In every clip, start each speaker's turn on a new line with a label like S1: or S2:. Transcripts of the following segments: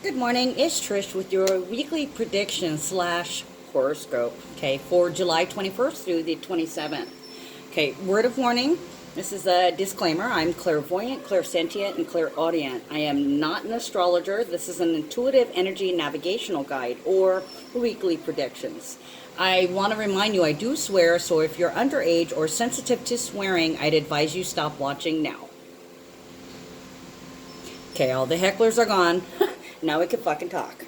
S1: Good morning, it's Trish with your weekly prediction slash horoscope, okay, for July 21st through the 27th. Okay, word of warning, this is a disclaimer. I'm clairvoyant, clairsentient, and clairaudient. I am not an astrologer. This is an intuitive energy navigational guide or weekly predictions. I want to remind you I do swear, so if you're underage or sensitive to swearing, I'd advise you stop watching now. Okay, all the hecklers are gone. Now we can fucking talk.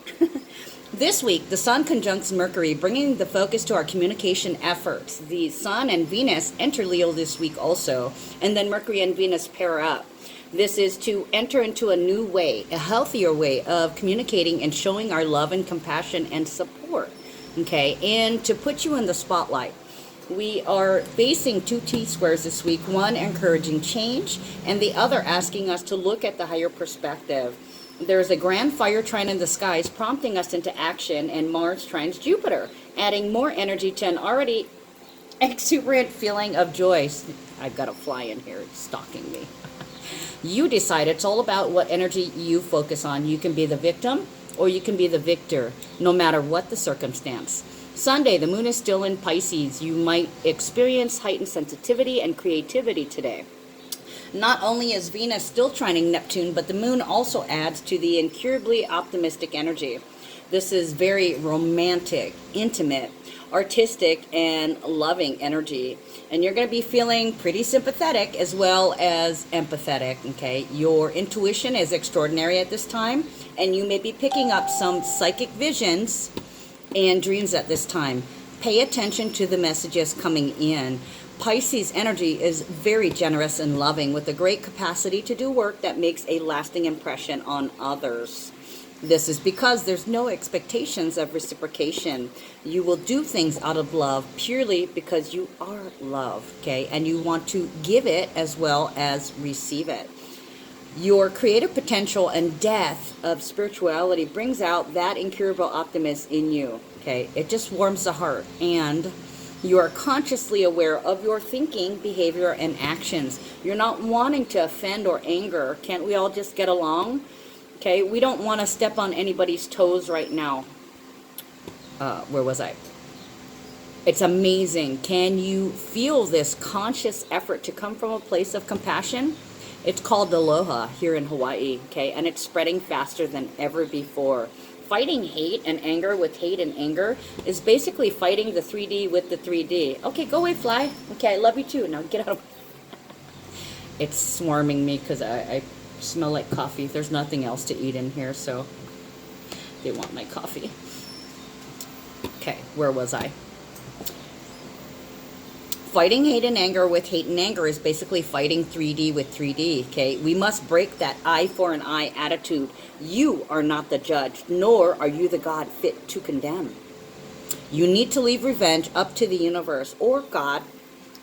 S1: This week, the Sun conjuncts Mercury, bringing the focus to our communication efforts. The Sun and Venus enter Leo this week also, and then Mercury and Venus pair up. This is to enter into a new way, a healthier way of communicating and showing our love and compassion and support, okay, and to put you in the spotlight. We are facing two T-squares this week, one encouraging change and the other asking us to look at the higher perspective. There's a grand fire trine in the skies prompting us into action, and Mars trines Jupiter, adding more energy to an already exuberant feeling of joy. I've got a fly in here stalking me. You decide. It's all about what energy you focus on. You can be the victim or you can be the victor, no matter what the circumstance. Sunday, the moon is still in Pisces. You might experience heightened sensitivity and creativity today. Not only is Venus still trining Neptune, but the moon also adds to the incurably optimistic energy. This is very romantic, intimate, artistic, and loving energy. And you're going to be feeling pretty sympathetic as well as empathetic, okay? Your intuition is extraordinary at this time, and you may be picking up some psychic visions and dreams at this time. Pay attention to the messages coming in. Pisces energy is very generous and loving, with a great capacity to do work that makes a lasting impression on others. This is because there's no expectations of reciprocation. You will do things out of love purely because you are love, okay? And you want to give it as well as receive it. Your creative potential and depth of spirituality brings out that incurable optimist in you, okay? It just warms the heart, and you are consciously aware of your thinking, behavior, and actions. You're not wanting to offend or anger. Can't we all just get along? Okay, we don't want to step on anybody's toes right now. Where was I? It's amazing. Can you feel this conscious effort to come from a place of compassion? It's called aloha here in Hawaii, okay? And it's spreading faster than ever before. Fighting hate and anger with hate and anger is basically fighting the 3D with the 3D. Okay, go away, fly. Okay, I love you too. Now get out of... It's swarming me because I smell like coffee. There's nothing else to eat in here, so they want my coffee. Okay, where was I? Fighting hate and anger with hate and anger is basically fighting 3D with 3D, okay? We must break that eye for an eye attitude. You are not the judge, nor are you the God fit to condemn. You need to leave revenge up to the universe or God.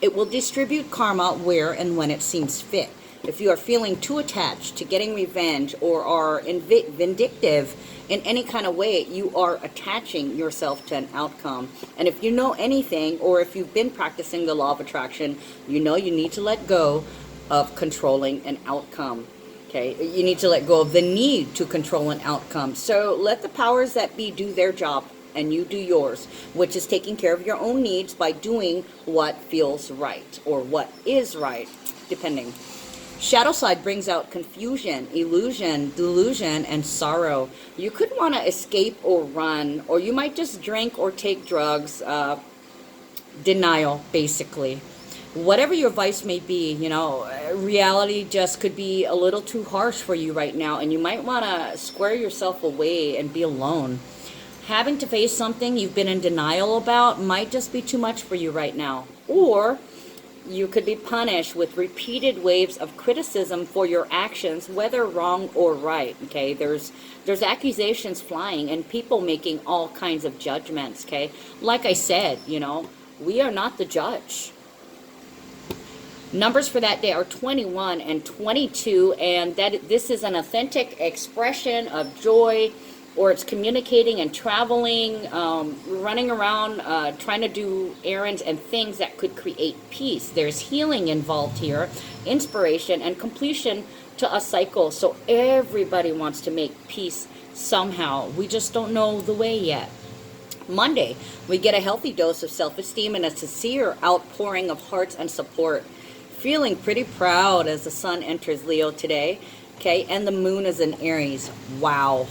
S1: It will distribute karma where and when it seems fit. If you are feeling too attached to getting revenge or are vindictive in any kind of way, you are attaching yourself to an outcome. And if you know anything, or if you've been practicing the law of attraction, you know you need to let go of controlling an outcome. Okay, you need to let go of the need to control an outcome. So let the powers that be do their job, and you do yours, which is taking care of your own needs by doing what feels right, or what is right, depending. Shadow side brings out confusion, illusion, delusion, and sorrow. You could want to escape or run, or you might just drink or take drugs. Denial, basically. Whatever your vice may be, you know, reality just could be a little too harsh for you right now, and you might want to square yourself away and be alone. Having to face something you've been in denial about might just be too much for you right now. Or you could be punished with repeated waves of criticism for your actions, whether wrong or right, okay? There's accusations flying and people making all kinds of judgments, okay? Like I said, you know, we are not the judge. Numbers for that day are 21 and 22, and this is an authentic expression of joy, or it's communicating and traveling, running around, trying to do errands and things that could create peace. There's healing involved here, inspiration, and completion to a cycle. So everybody wants to make peace somehow. We just don't know the way yet. Monday, we get a healthy dose of self-esteem and a sincere outpouring of hearts and support. Feeling pretty proud as the sun enters Leo today. Okay, and the moon is in Aries. Wow.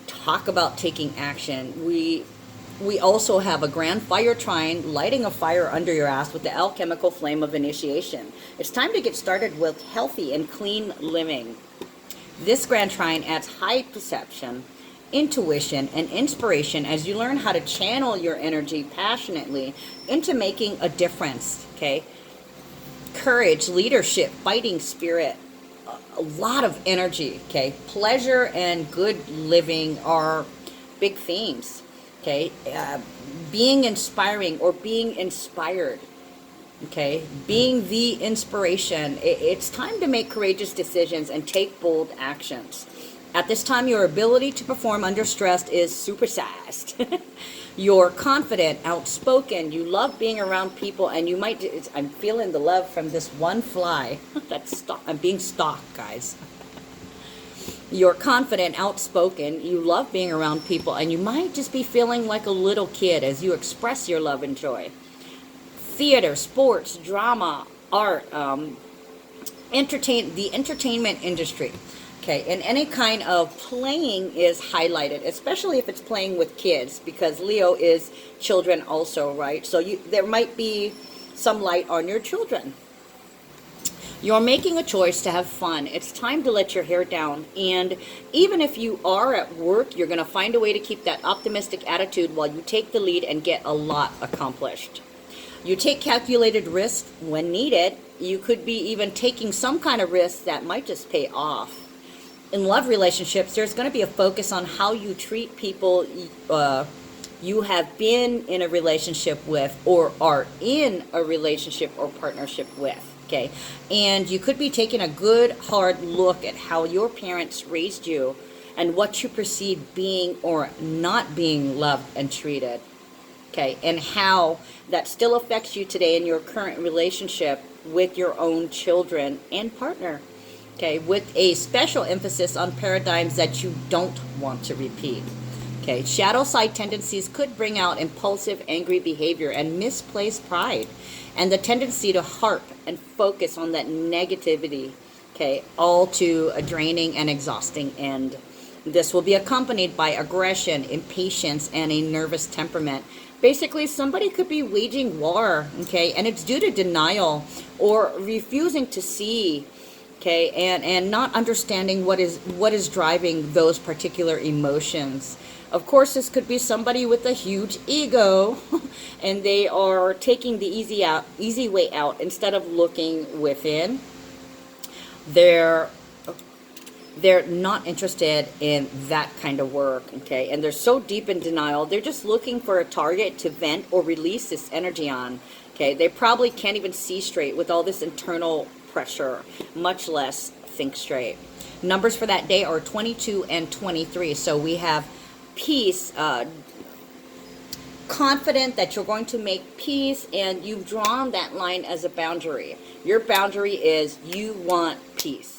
S1: Talk about taking action. We also have a grand fire trine lighting a fire under your ass with the alchemical flame of initiation. It's time to get started with healthy and clean living. This grand trine adds high perception, intuition, and inspiration as you learn how to channel your energy passionately into making a difference. Okay, courage, leadership, fighting spirit, a lot of energy. Okay, pleasure and good living are big themes. Okay, being inspiring or being inspired. Okay, being the inspiration. It's time to make courageous decisions and take bold actions. At this time, your ability to perform under stress is supersized. You're confident, outspoken, you love being around people, and you might, I'm feeling the love from this one fly. I'm being stalked, guys. You're confident, outspoken, you love being around people, and you might just be feeling like a little kid as you express your love and joy. Theater, sports, drama, art, the entertainment industry. Okay, and any kind of playing is highlighted, especially if it's playing with kids, because Leo is children also, right? So there might be some light on your children. You're making a choice to have fun. It's time to let your hair down. And even if you are at work, you're going to find a way to keep that optimistic attitude while you take the lead and get a lot accomplished. You take calculated risks when needed. You could be even taking some kind of risk that might just pay off. In love relationships, there's going to be a focus on how you treat people you have been in a relationship with or are in a relationship or partnership with. Okay, and you could be taking a good hard look at how your parents raised you and what you perceive being or not being loved and treated. Okay, and how that still affects you today in your current relationship with your own children and partner. Okay, with a special emphasis on paradigms that you don't want to repeat. Okay, shadow side tendencies could bring out impulsive, angry behavior and misplaced pride, and the tendency to harp and focus on that negativity. Okay, all to a draining and exhausting end. This will be accompanied by aggression, impatience, and a nervous temperament. Basically, somebody could be waging war. Okay, and it's due to denial or refusing to see. Okay, and not understanding what is driving those particular emotions. Of course, this could be somebody with a huge ego, and they are taking the easy way out instead of looking within. They're not interested in that kind of work, okay? And they're so deep in denial, they're just looking for a target to vent or release this energy on, okay? They probably can't even see straight with all this internal pressure, much less think straight. Numbers for that day are 22 and 23. So we have peace, confident that you're going to make peace, and you've drawn that line as a boundary. Your boundary is you want peace.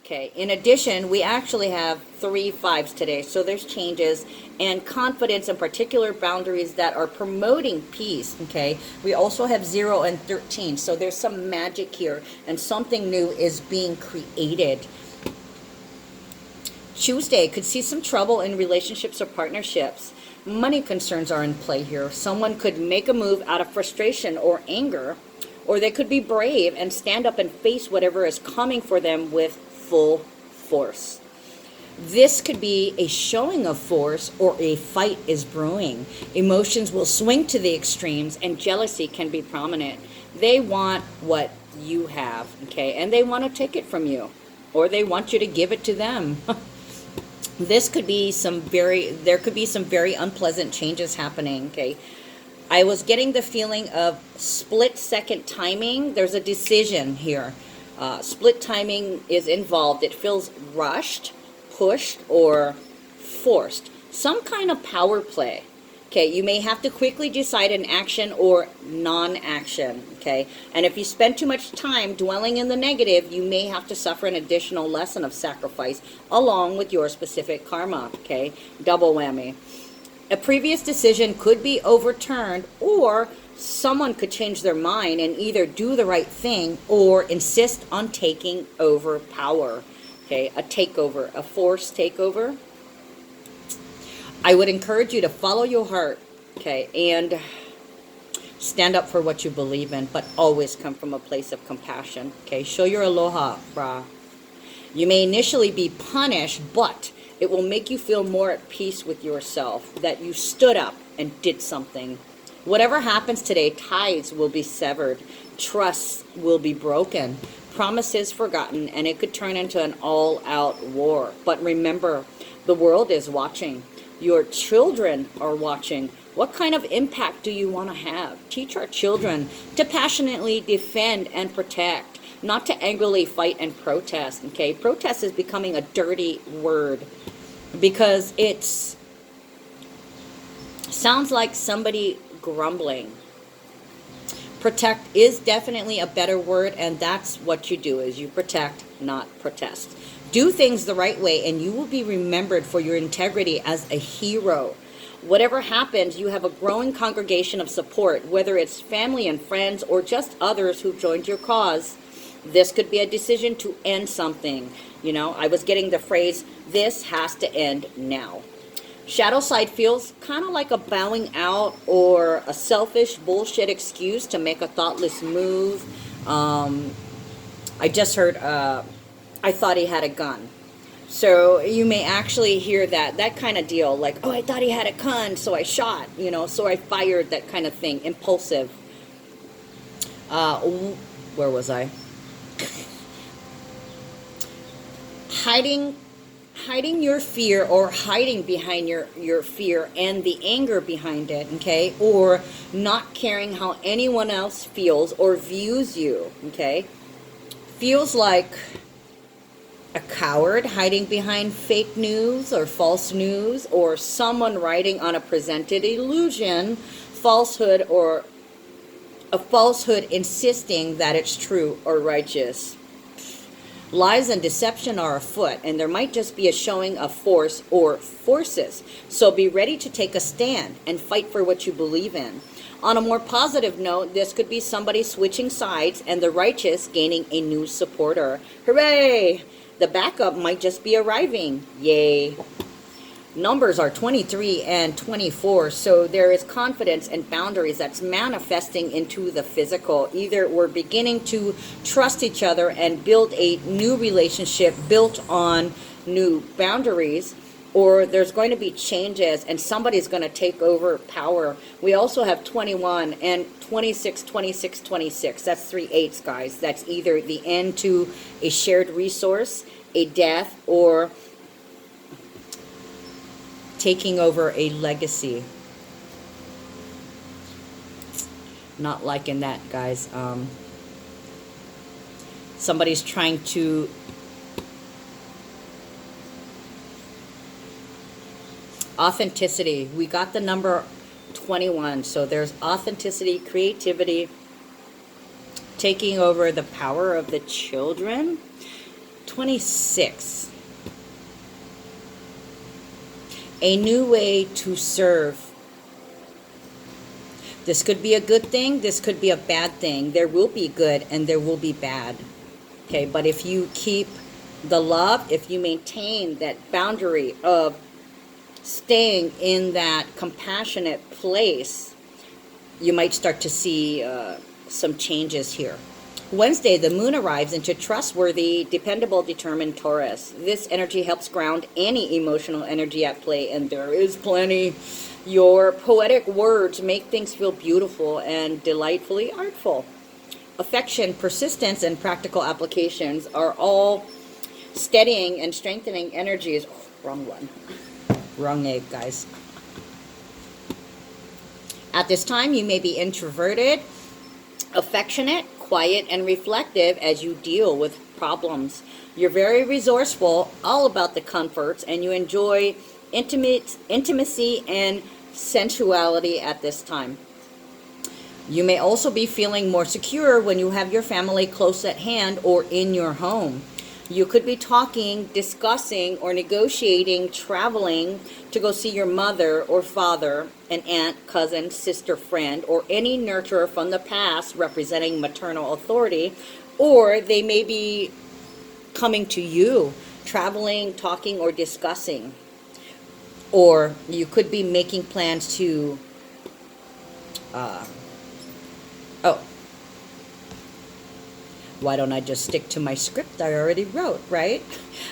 S1: Okay, in addition, we actually have 3 5s today, so there's changes and confidence and particular boundaries that are promoting peace. Okay, we also have 0 and 13, so there's some magic here and something new is being created. Tuesday could see some trouble in relationships or partnerships. Money concerns are in play here. Someone could make a move out of frustration or anger, or they could be brave and stand up and face whatever is coming for them with full force. This could be a showing of force or a fight is brewing. Emotions will swing to the extremes and jealousy can be prominent. They want what you have, okay, and they want to take it from you, or they want you to give it to them. There could be some very unpleasant changes happening, okay. I was getting the feeling of split second timing. There's a decision here. Split timing is involved. It feels rushed, pushed, or forced. Some kind of power play. Okay, you may have to quickly decide an action or non-action, okay? And if you spend too much time dwelling in the negative, you may have to suffer an additional lesson of sacrifice along with your specific karma, okay? Double whammy. A previous decision could be overturned, or someone could change their mind and either do the right thing or insist on taking over power, okay? A takeover, a forced takeover. I would encourage you to follow your heart, okay, and stand up for what you believe in, but always come from a place of compassion, okay? Show your aloha, brah. You may initially be punished, but it will make you feel more at peace with yourself, that you stood up and did something. Whatever happens today, ties will be severed, trusts will be broken, promises forgotten, and it could turn into an all-out war. But remember, the world is watching. Your children are watching. What kind of impact do you want to have? Teach our children to passionately defend and protect, not to angrily fight and protest, okay? Protest is becoming a dirty word because it sounds like somebody grumbling. Protect is definitely a better word, and that's what you do, is you protect, not protest. Do things the right way, and you will be remembered for your integrity as a hero. Whatever happens, you have a growing congregation of support, whether it's family and friends or just others who joined your cause. This could be a decision to end something. You know, I was getting the phrase, this has to end now. Shadow side feels kind of like a bowing out or a selfish bullshit excuse to make a thoughtless move. I just heard, I thought he had a gun. So you may actually hear that kind of deal, like, oh, I thought he had a gun, so I shot, you know, so I fired, that kind of thing, impulsive. Where was I? Hiding your fear, or hiding behind your fear and the anger behind it, okay? Or not caring how anyone else feels or views you, okay? Feels like a coward hiding behind fake news or false news, or someone riding on a presented illusion, falsehood, or a falsehood insisting that it's true or righteous. Lies and deception are afoot, and there might just be a showing of force or forces. So be ready to take a stand and fight for what you believe in. On a more positive note, this could be somebody switching sides and the righteous gaining a new supporter. Hooray! The backup might just be arriving. Yay! Numbers are 23 and 24, so there is confidence and boundaries that's manifesting into the physical. Either we're beginning to trust each other and build a new relationship built on new boundaries, or there's going to be changes and somebody's going to take over power. We also have 21 and 26, 26, 26. That's 3 8s, guys. That's either the end to a shared resource, a death, or taking over a legacy. Not liking that, guys. Somebody's trying to authenticity. We got the number 21, so there's authenticity, creativity, taking over the power of the children. 26. A new way to serve. This could be a good thing. This could be a bad thing. There will be good and there will be bad. Okay, but if you keep the love, if you maintain that boundary of staying in that compassionate place, you might start to see some changes here. Wednesday, the moon arrives into trustworthy, dependable, determined Taurus. This energy helps ground any emotional energy at play, and there is plenty. Your poetic words make things feel beautiful and delightfully artful. Affection, persistence, and practical applications are all steadying and strengthening energies. Oh, wrong one. Wrong egg, guys. At this time, you may be introverted, affectionate, quiet, and reflective as you deal with problems. You're very resourceful, all about the comforts, and you enjoy intimacy and sensuality at this time. You may also be feeling more secure when you have your family close at hand or in your home. You could be talking, discussing, or negotiating, traveling to go see your mother or father, an aunt, cousin, sister, friend, or any nurturer from the past representing maternal authority. Or they may be coming to you, traveling, talking, or discussing. Or you could be making plans to oh, why don't I just stick to my script I already wrote, right?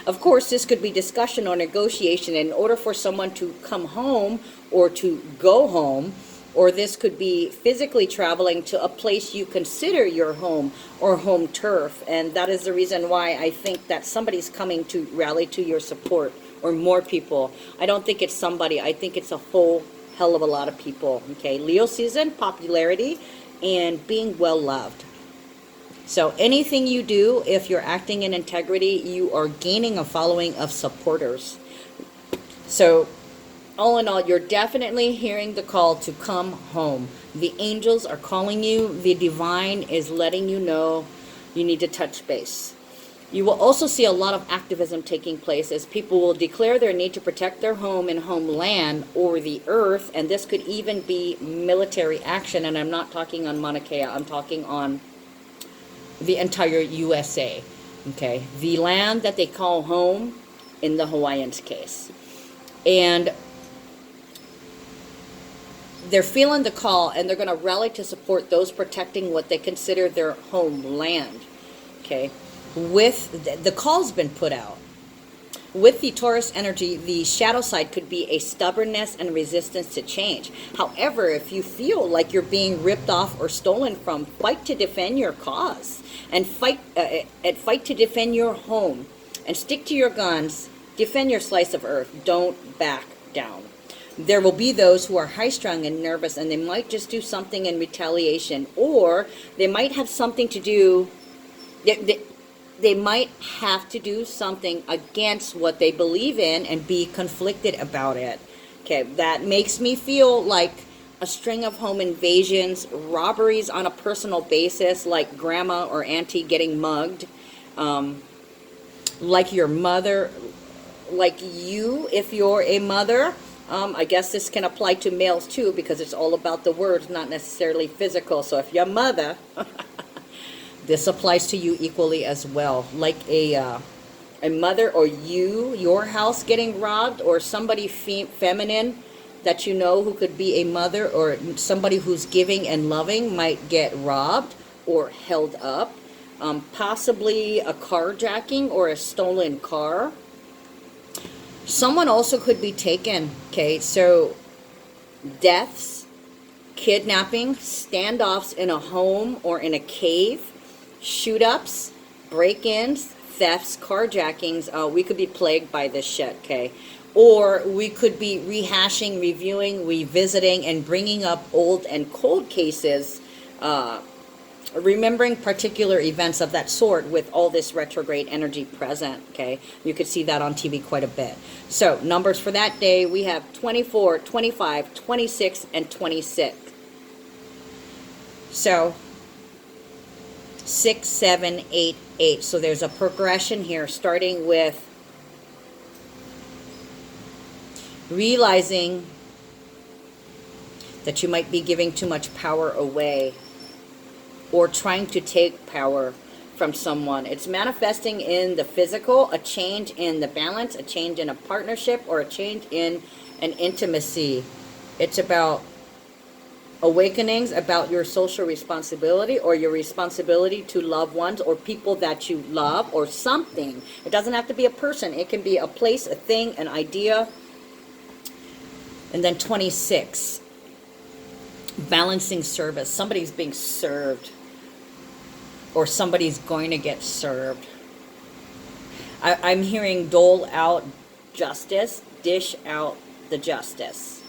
S1: Of course, this could be discussion or negotiation in order for someone to come home or to go home, or this could be physically traveling to a place you consider your home or home turf. And that is the reason why I think that somebody's coming to rally to your support, or more people. I don't think it's somebody. I think it's a whole hell of a lot of people. Okay, Leo season, popularity, and being well loved. So anything you do, if you're acting in integrity, you are gaining a following of supporters. So all in all, you're definitely hearing the call to come home. The angels are calling you. The divine is letting you know you need to touch base. You will also see a lot of activism taking place as people will declare their need to protect their home and homeland or the earth, and this could even be military action. And I'm not talking on Mauna Kea, I'm talking on the entire USA, okay? The land that they call home in the Hawaiians' case. And they're feeling the call, and they're going to rally to support those protecting what they consider their homeland, okay? With the call's been put out. With the Taurus energy, the shadow side could be a stubbornness and resistance to change. However, if you feel like you're being ripped off or stolen from, fight to defend your cause, and fight to defend your home, and stick to your guns. Defend your slice of earth. Don't back down. There will be those who are high-strung and nervous, and they might just do something in retaliation, or they might have something to do. They might have to do something against what they believe in and be conflicted about it. Okay, that makes me feel like a string of home invasions, robberies on a personal basis, like grandma or auntie getting mugged, like your mother, like you, if you're a mother. I guess this can apply to males too, because it's all about the words, not necessarily physical. So if you're a mother, this applies to you equally as well. Like a mother, or your house getting robbed, or somebody feminine that you know who could be a mother, or somebody who's giving and loving might get robbed or held up. Possibly a carjacking or a stolen car. Someone also could be taken, okay? So deaths, kidnapping, standoffs in a home or in a cave, shoot-ups, break-ins, thefts, carjackings. We could be plagued by this shit, okay? Or we could be rehashing, reviewing, revisiting, and bringing up old and cold cases, remembering particular events of that sort with all this retrograde energy present, okay? You could see that on TV quite a bit. So numbers for that day, we have 24, 25, 26, and 26. So 6, 7, 8, 8. So there's a progression here, starting with realizing that you might be giving too much power away, or trying to take power from someone. It's manifesting in the physical, a change in the balance, a change in a partnership, or a change in an intimacy. It's about awakenings about your social responsibility, or your responsibility to loved ones or people that you love, or something. It doesn't have to be a person. It can be a place, a thing, an idea. And then 26, balancing service. Somebody's being served, or somebody's going to get served. I'm hearing dole out justice, dish out the justice.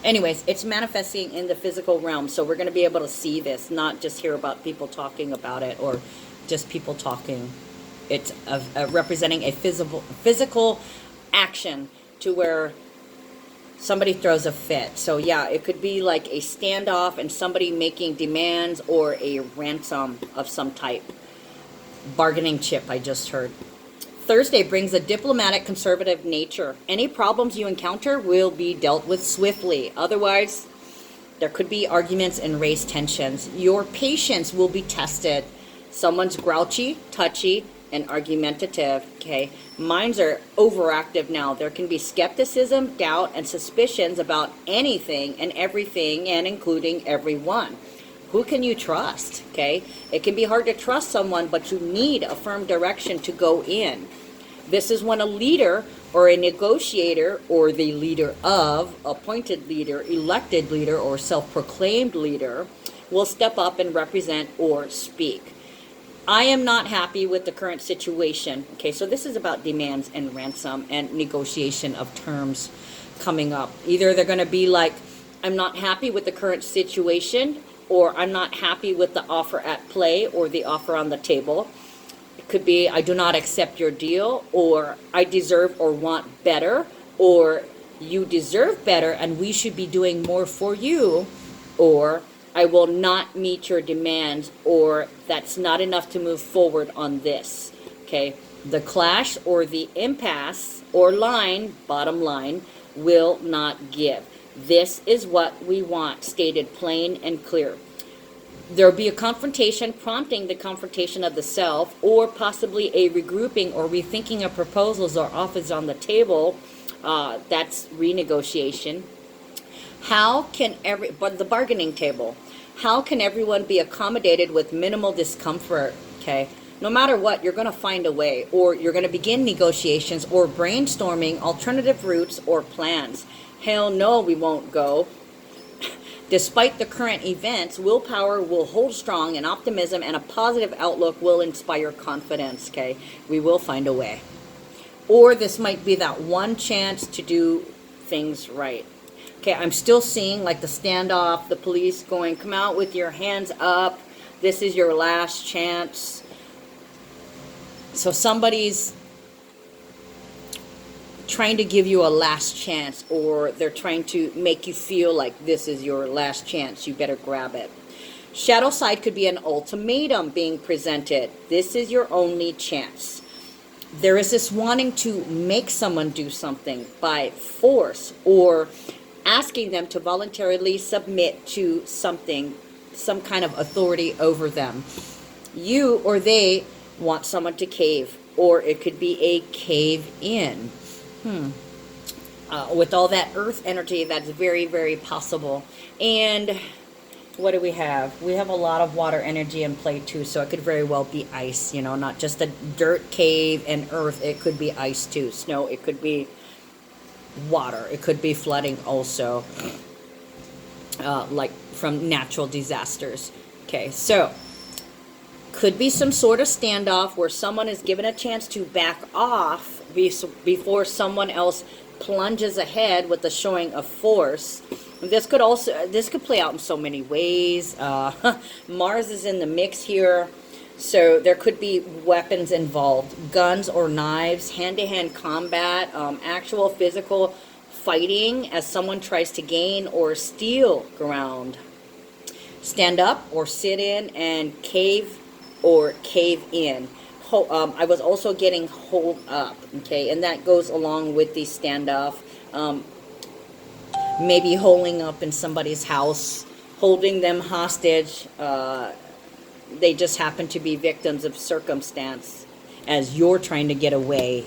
S1: Anyways, it's manifesting in the physical realm, so we're going to be able to see this, not just hear about people talking about it, or just people talking. It's representing a physical action, to where somebody throws a fit. So yeah, it could be like a standoff and somebody making demands or a ransom of some type. Bargaining chip, I just heard. Thursday brings a diplomatic, conservative nature. Any problems you encounter will be dealt with swiftly. Otherwise, there could be arguments and raised tensions. Your patience will be tested. Someone's grouchy, touchy, and argumentative. Okay, minds are overactive now. There can be skepticism, doubt, and suspicions about anything and everything, and including everyone. Who can you trust? Okay, it can be hard to trust someone, but you need a firm direction to go in. This is when a leader or a negotiator or the leader of, appointed leader, elected leader, or self-proclaimed leader will step up and represent or speak. I am not happy with the current situation. Okay, so this is about demands and ransom and negotiation of terms coming up. Either they're going to be like, I'm not happy with the current situation, or I'm not happy with the offer at play or the offer on the table. It could be, I do not accept your deal, or I deserve or want better, or you deserve better and we should be doing more for you, or I will not meet your demands, or that's not enough to move forward on this. Okay, the clash or the impasse or line, bottom line, will not give. This is what we want, stated plain and clear. There will be a confrontation, prompting the confrontation of the self, or possibly a regrouping or rethinking of proposals or offers on the table. That's renegotiation. But the bargaining table, how can everyone be accommodated with minimal discomfort? Okay, no matter what, you're going to find a way, or you're going to begin negotiations or brainstorming alternative routes or plans. Hell no, we won't go. Despite the current events, willpower will hold strong, and optimism and a positive outlook will inspire confidence. Okay, we will find a way. Or this might be that one chance to do things right. Okay, I'm still seeing like the standoff, the police going, come out with your hands up. This is your last chance. So somebody's trying to give you a last chance, or they're trying to make you feel like this is your last chance. You better grab it. Shadow side could be an ultimatum being presented. This is your only chance. There is this wanting to make someone do something by force, or asking them to voluntarily submit to something, some kind of authority over them. You or they want someone to cave, or it could be a cave in. With all that earth energy, that's very, very possible. And what do we have? We have a lot of water energy in play too, so it could very well be ice, not just a dirt cave and earth. It could be ice too. Snow, it could be water. It could be flooding also, like from natural disasters. Okay, so could be some sort of standoff where someone is given a chance to back off before someone else plunges ahead with the showing of force. This could play out in so many ways. Mars is in the mix here, so there could be weapons involved, guns or knives, hand-to-hand combat, actual physical fighting as someone tries to gain or steal ground. Stand up or sit in, and cave or cave in. I was also getting hold up, okay, and that goes along with the standoff. Maybe holding up in somebody's house, holding them hostage. They just happen to be victims of circumstance as you're trying to get away.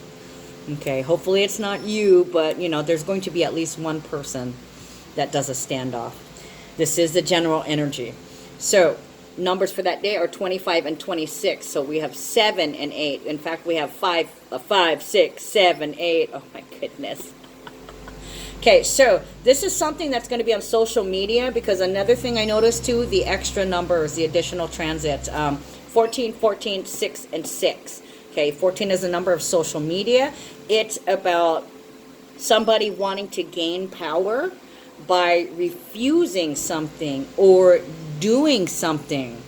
S1: Okay, hopefully it's not you, but there's going to be at least one person that does a standoff. This is the general energy. So numbers for that day are 25 and 26. So we have 7 and 8. In fact, we have 5, 6, 7, 8. Oh my goodness. Okay, so this is something that's going to be on social media, because another thing I noticed too, the extra numbers, the additional transits, 14, 14, 6, and 6. Okay, 14 is the number of social media. It's about somebody wanting to gain power by refusing something or doing something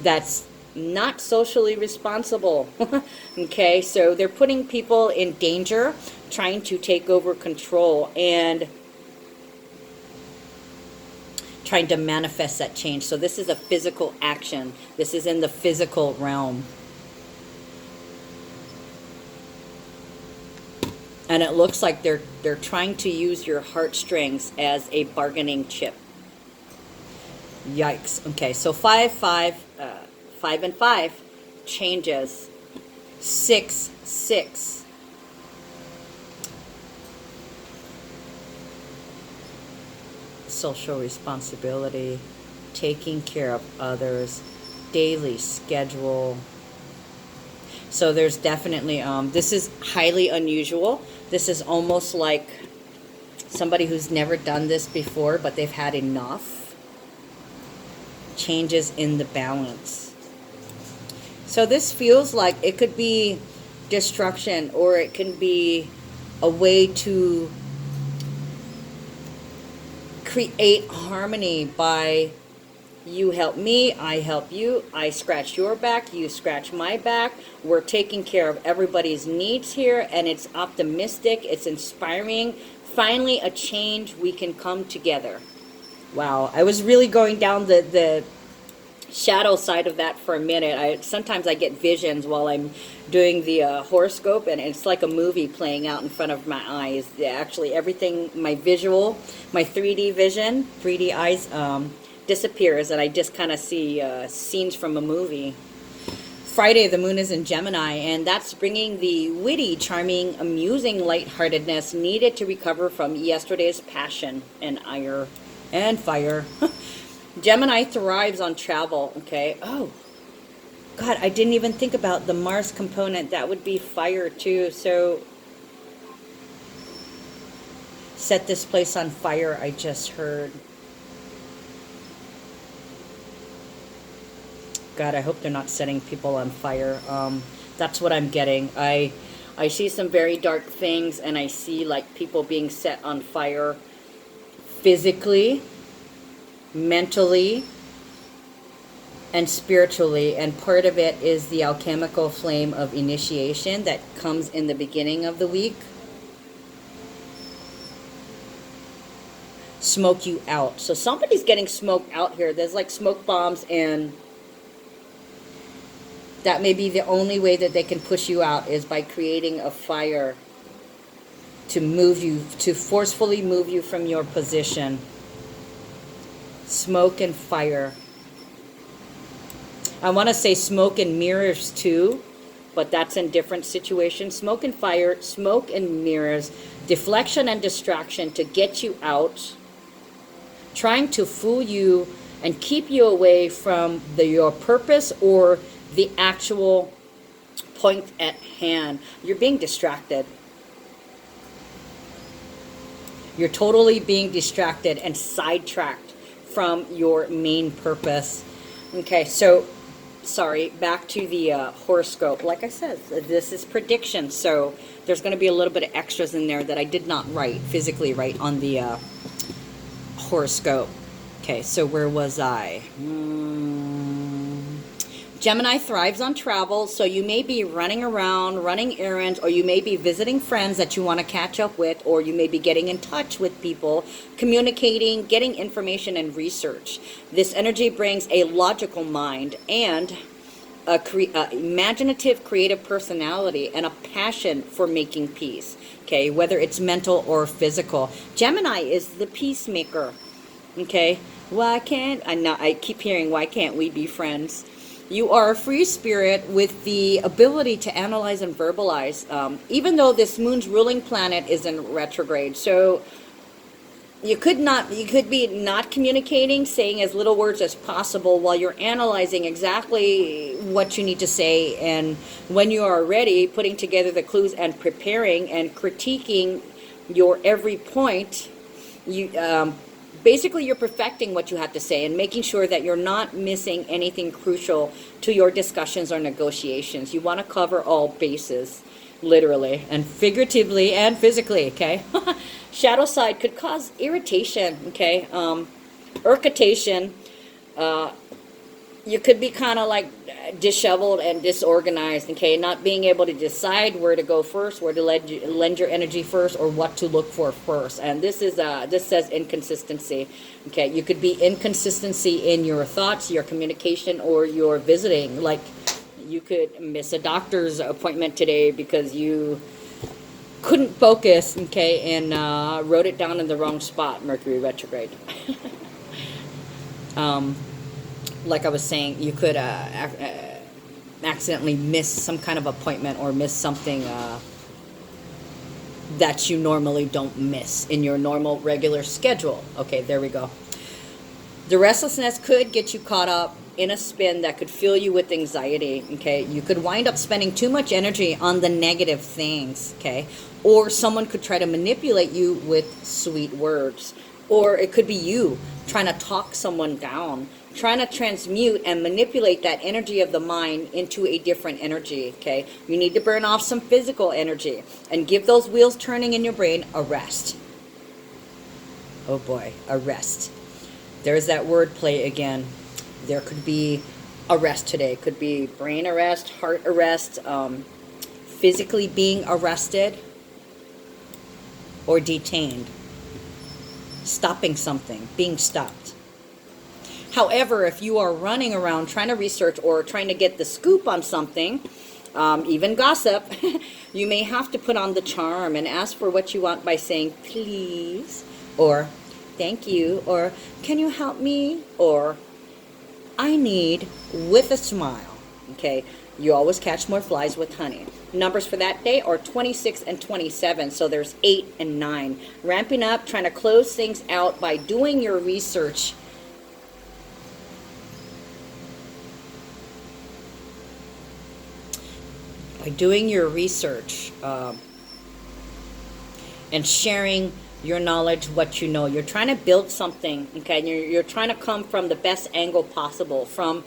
S1: that's not socially responsible. Okay, so they're putting people in danger, trying to take over control. And trying to manifest that change. So this is a physical action. This is in the physical realm. And it looks like they're trying to use your heartstrings as a bargaining chip. Yikes. Okay, so 5, 5, 5 and 5 changes. 6, 6. Social responsibility, taking care of others, daily schedule. So there's definitely, this is highly unusual. This is almost like somebody who's never done this before, but they've had enough. Changes in the balance. So this feels like it could be destruction, or it can be a way to create harmony by you help me, I help you, I scratch your back, you scratch my back. We're taking care of everybody's needs here, and it's optimistic, it's inspiring. Finally, a change, we can come together. Wow, I was really going down the shadow side of that for a minute. Sometimes I get visions while I'm doing the horoscope, and it's like a movie playing out in front of my eyes. Actually, everything, my visual, my 3D vision, 3D eyes, disappears, and I just kind of see scenes from a movie. Friday, the moon is in Gemini, and that's bringing the witty, charming, amusing lightheartedness needed to recover from yesterday's passion and ire and fire. Gemini thrives on travel, okay? Oh, God, I didn't even think about the Mars component. That would be fire, too. So, set this place on fire, I just heard. God, I hope they're not setting people on fire. That's what I'm getting. I see some very dark things, and I see, like, people being set on fire physically, mentally, and spiritually, and part of it is the alchemical flame of initiation that comes in the beginning of the week. Smoke you out. So somebody's getting smoked out here. There's like smoke bombs, and that may be the only way that they can push you out, is by creating a fire to move you, to forcefully move you from your position. Smoke and fire. I want to say smoke and mirrors too, but that's in different situations. Smoke and fire, smoke and mirrors, deflection and distraction to get you out, trying to fool you and keep you away from your purpose or the actual point at hand. You're being distracted. You're totally being distracted and sidetracked from your main purpose. Okay, so sorry, back to the horoscope. Like I said, this is prediction, so there's going to be a little bit of extras in there that I did not physically write on the horoscope. Okay, so where was I? Gemini thrives on travel, so you may be running around, running errands, or you may be visiting friends that you want to catch up with, or you may be getting in touch with people, communicating, getting information and research. This energy brings a logical mind and a imaginative, creative personality and a passion for making peace, okay, whether it's mental or physical. Gemini is the peacemaker, okay? I keep hearing, why can't we be friends? You are a free spirit with the ability to analyze and verbalize, even though this moon's ruling planet is in retrograde. So you could be not communicating, saying as little words as possible while you're analyzing exactly what you need to say. And when you are ready, putting together the clues and preparing and critiquing your every point, basically, you're perfecting what you have to say and making sure that you're not missing anything crucial to your discussions or negotiations. You want to cover all bases, literally and figuratively and physically, okay? Shadow side could cause irritation, okay? Irritation, You could be kind of like disheveled and disorganized, okay, not being able to decide where to go first, where to lend your energy first, or what to look for first. And this says inconsistency. Okay, you could be inconsistency in your thoughts, your communication, or your visiting. Like, you could miss a doctor's appointment today because you couldn't focus, okay, and wrote it down in the wrong spot. Mercury retrograde. Like I was saying, you could accidentally miss some kind of appointment, or miss something that you normally don't miss in your normal regular schedule. Okay, there we go. The restlessness could get you caught up in a spin that could fill you with anxiety. Okay, you could wind up spending too much energy on the negative things. Okay, or someone could try to manipulate you with sweet words, or it could be you trying to talk someone down, trying to transmute and manipulate that energy of the mind into a different energy. Okay, you need to burn off some physical energy and give those wheels turning in your brain a rest. Oh boy, a rest. There's that word play again. There could be arrest today. Could be brain arrest, heart arrest, physically being arrested or detained, stopping something, being stopped. However, if you are running around trying to research or trying to get the scoop on something, even gossip, you may have to put on the charm and ask for what you want by saying please, or thank you, or can you help me, or I need, with a smile. Okay, you always catch more flies with honey. Numbers for that day are 26 and 27, so there's 8 and 9. Ramping up, trying to close things out by doing your research. By doing your research and sharing your knowledge, what you know. You're trying to build something, okay? And you're trying to come from the best angle possible, from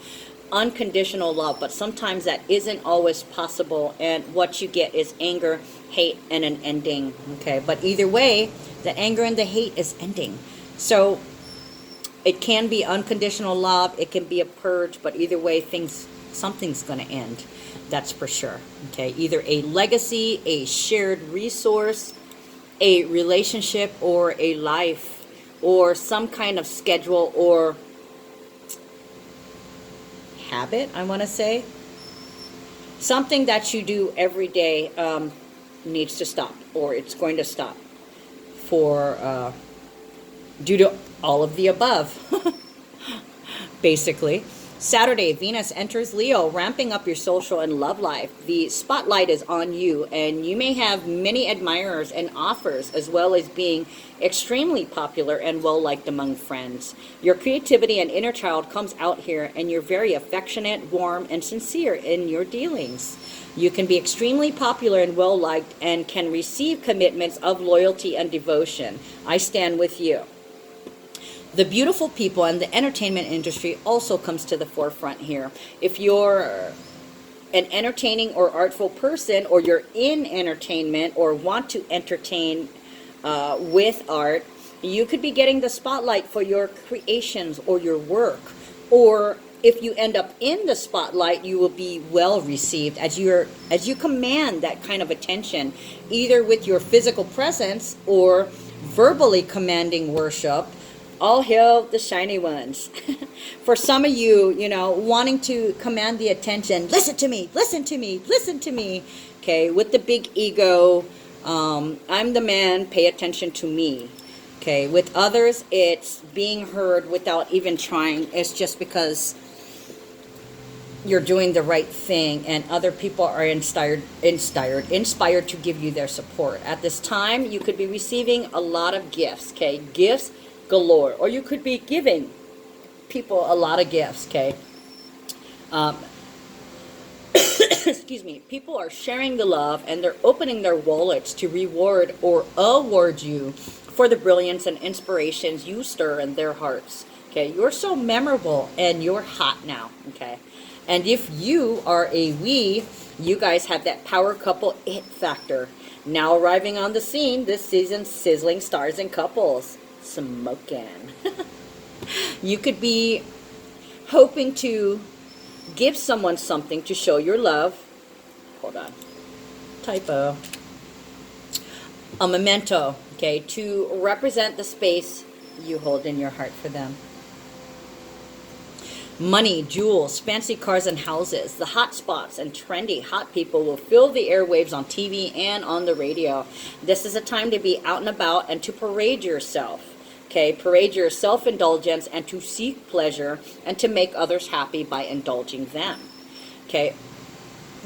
S1: unconditional love, but sometimes that isn't always possible, and what you get is anger, hate, and an ending, okay? But either way, the anger and the hate is ending. So it can be unconditional love, it can be a purge, but either way, something's going to end. That's for sure, okay? Either a legacy, a shared resource, a relationship, or a life, or some kind of schedule or habit, I want to say. Something that you do every day needs to stop, or it's going to stop for due to all of the above. Basically. Saturday, Venus enters Leo, ramping up your social and love life. The spotlight is on you, and you may have many admirers and offers, as well as being extremely popular and well-liked among friends. Your creativity and inner child comes out here, and you're very affectionate, warm, and sincere in your dealings. You can be extremely popular and well-liked and can receive commitments of loyalty and devotion. I stand with you. The beautiful people and the entertainment industry also comes to the forefront here. If you're an entertaining or artful person, or you're in entertainment or want to entertain with art, you could be getting the spotlight for your creations or your work. Or if you end up in the spotlight, you will be well received as you command that kind of attention, either with your physical presence or verbally commanding worship. All hail the shiny ones. For some of you, wanting to command the attention, listen to me, listen to me, listen to me. Okay, with the big ego, I'm the man, pay attention to me. Okay, with others, it's being heard without even trying. It's just because you're doing the right thing, and other people are inspired to give you their support. At this time, you could be receiving a lot of gifts. Okay, gifts galore, or you could be giving people a lot of gifts. Okay, excuse me. People are sharing the love, and they're opening their wallets to reward or award you for the brilliance and inspirations you stir in their hearts. Okay, you're so memorable, and you're hot now. Okay, and if you are a we, you guys have that power couple it factor. Now arriving on the scene this season's sizzling stars and couples. Smoking. You could be hoping to Give someone something to show your love. Hold on. Typo. A memento, okay, to represent the space you hold in your heart for them. Money, jewels, fancy cars and houses, the hot spots and trendy hot people will fill the airwaves on TV and on the radio. This is a time to be out and about and to parade yourself. Okay, parade your self-indulgence and to seek pleasure and to make others happy by indulging them. Okay,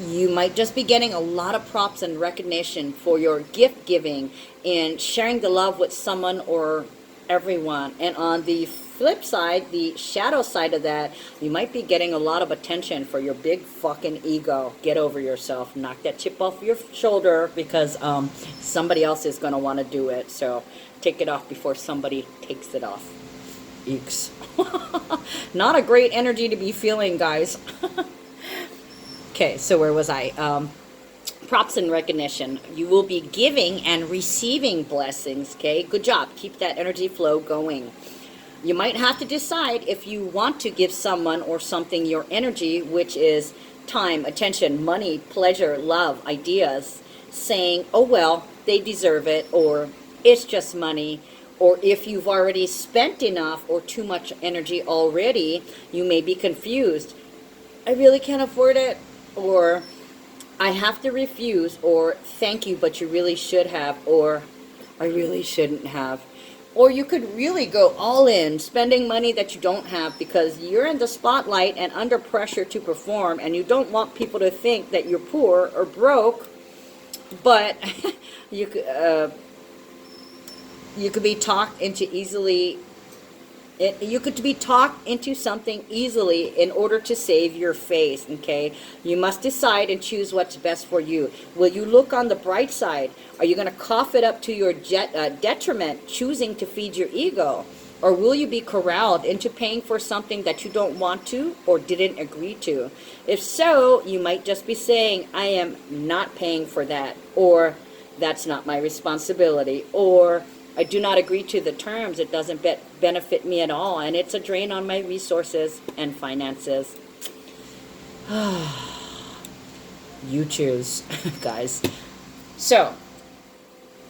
S1: you might just be getting a lot of props and recognition for your gift giving and sharing the love with someone or everyone. And on the flip side, the shadow side of that, you might be getting a lot of attention for your big fucking ego. Get over yourself. Knock that chip off your shoulder, because somebody else is going to want to do it. So take it off before somebody takes it off. Eeks. Not a great energy to be feeling, guys. Okay, so where was I? Props and recognition. You will be giving and receiving blessings, okay? Good job. Keep that energy flow going. You might have to decide if you want to give someone or something your energy, which is time, attention, money, pleasure, love, ideas, saying, oh, well, they deserve it, or it's just money, or if you've already spent enough or too much energy already, you may be confused. I really can't afford it, or I have to refuse, or thank you, but you really should have, or I really shouldn't have. Or you could really go all in, spending money that you don't have because you're in the spotlight and under pressure to perform, and you don't want people to think that you're poor or broke, but you could be talked into easily. You could be talked into something easily in order to save your face, okay? You must decide and choose what's best for you. Will you look on the bright side? Are you going to cough it up to your detriment, choosing to feed your ego? Or will you be corralled into paying for something that you don't want to or didn't agree to? If so, you might just be saying, I am not paying for that, or that's not my responsibility, or I do not agree to the terms. It doesn't benefit me at all, and it's a drain on my resources and finances. You choose, guys. So,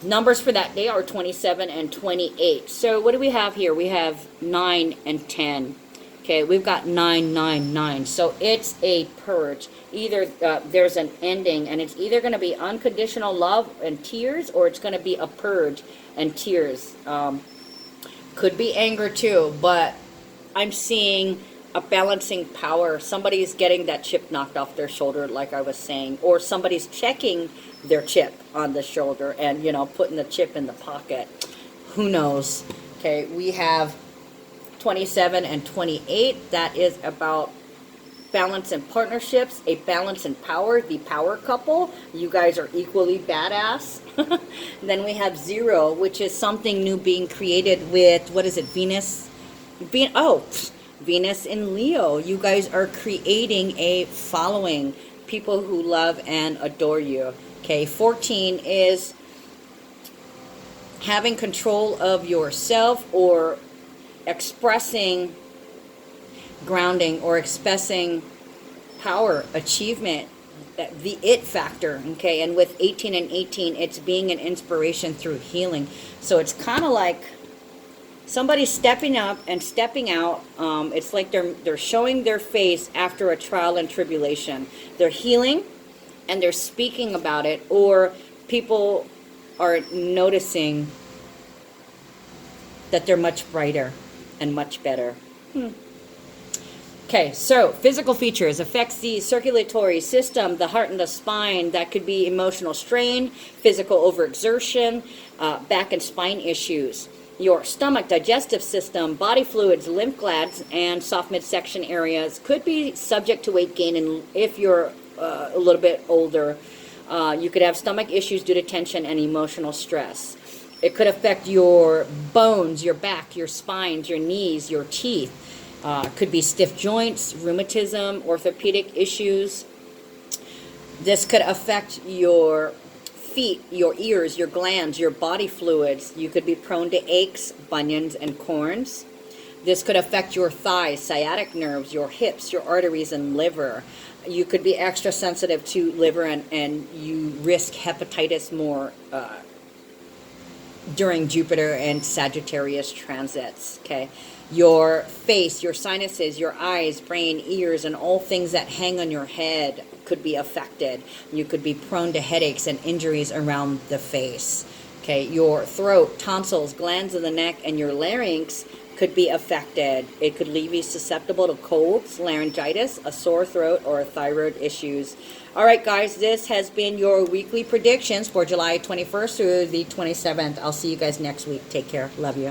S1: numbers for that day are 27 and 28. So, what do we have here? We have 9 and 10. Okay, we've got 9, 9, 9. So, it's a purge. Either there's an ending, and it's either going to be unconditional love and tears, or it's going to be a purge and tears. Could be anger too, but I'm seeing a balancing power. Somebody's getting that chip knocked off their shoulder, like I was saying, or somebody's checking their chip on the shoulder and, you know, putting the chip in the pocket. Who knows? Okay, we have 27 and 28. That is about balance in partnerships, a balance in power, the power couple. You guys are equally badass. Then we have 0, which is something new being created with, what is it, Venus? Venus in Leo. You guys are creating a following, people who love and adore you. Okay, 14 is having control of yourself, or expressing grounding, or expressing power, achievement, the it factor, okay? And with 18 and 18, it's being an inspiration through healing. So it's kind of like somebody's stepping up and stepping out. It's like they're showing their face after a trial and tribulation. They're healing and they're speaking about it, or people are noticing that they're much brighter and much better. Okay, so physical features affects the circulatory system, the heart and the spine. That could be emotional strain, physical overexertion, back and spine issues. Your stomach, digestive system, body fluids, lymph glands, and soft midsection areas could be subject to weight gain. And if you're a little bit older, you could have stomach issues due to tension and emotional stress. It could affect your bones, your back, your spines, your knees, your teeth. Could be stiff joints, rheumatism, orthopedic issues. This could affect your feet, your ears, your glands, your body fluids. You could be prone to aches, bunions, and corns. This could affect your thighs, sciatic nerves, your hips, your arteries, and liver. You could be extra sensitive to liver, and you risk hepatitis more during Jupiter and Sagittarius transits, okay? Your face, your sinuses, your eyes, brain, ears, and all things that hang on your head could be affected. You could be prone to headaches and injuries around the face, okay? Your throat, tonsils, glands of the neck, and your larynx could be affected. It could leave you susceptible to colds, laryngitis, a sore throat, or thyroid issues. All right, guys, this has been your weekly predictions for July 21st through the 27th. I'll see you guys next week. Take care. Love you.